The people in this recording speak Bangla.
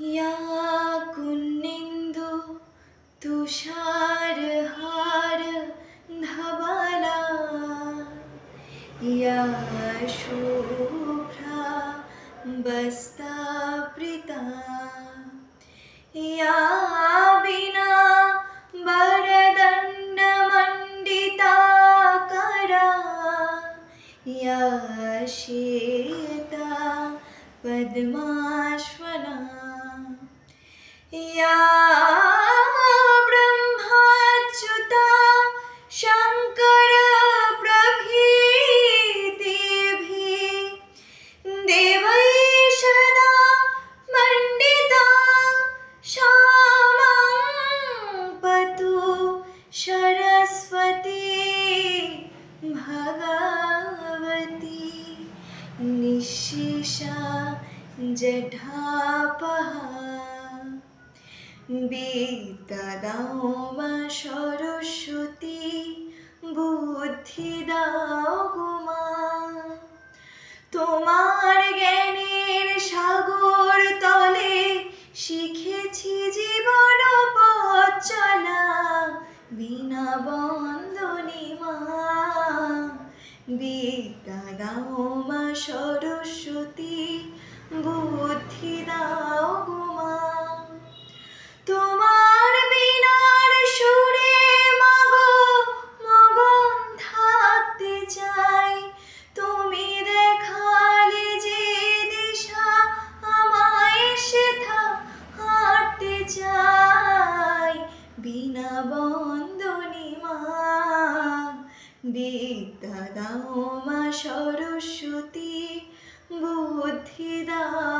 या कुन्निन्दु तुषारहार धवला या शुभ्रा वस्त्रावृता या वीणा वरदण्डमण्डिताकरा या श्वेता पद्माश्वना या ब्रह्माच्युता शङ्करप्रभृतिभिः देवैः सदा मण्डिता श्यामां पतु सरस्वती भगवती निःशेषा जटापहा বিদ্যাদাও মা সরস্বতী বুদ্ধি দাও গো মা তোমার জ্ঞানের সাগর তলে শিখেছি জীবন পথ চলা বিনা বন্দনে মা বিদ্যা দাও মা সরস্বতী বুদ্ধি দাও গো মা তোমার বীণার সুরে মাগো মগন থাকতে চাই তুমি দেখালে যে দিশা আমায় সেথা হাঁটতে চাই বিনা বন্দনে মা বিদ্যা দাও মা সরস্বতী বুদ্ধি দাও